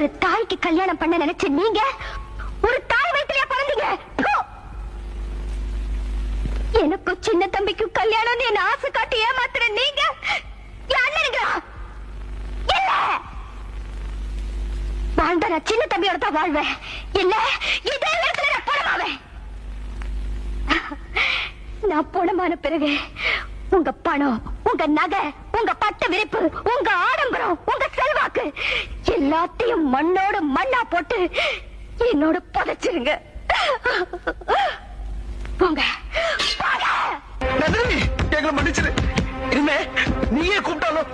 ஒரு தாய்க்கு கல்யாணம் பண்ண நினைச்ச நீங்க ஒரு தாய் வயிற்றிலே பிறந்தீங்க. எனக்கும் சின்ன தம்பிக்கும் கல்யாணம் என்ன ஆசை காட்டி ஏமாத்துற நீங்க அண்ணனுங்களா? இல்ல, வாழ்ந்த நான் சின்ன தம்பியோட தான் வாழ்வேன். இல்ல, இதே நேரத்துல நான் பணமாவேன். நான் பணமான பிறகு உங்க பணம், உங்க நகை, உங்க பட்டு விரிப்பு, உங்க ஆடம்பரம், உங்க செல்வாக்கு எல்லாத்தையும் மண்ணோடு மண்ணா போட்டு என்னோட புதைச்சிருங்க. போங்க போங்க. எங்களை மன்னிச்சிரு. இனிமே நீயே கூப்பிட்டாலும்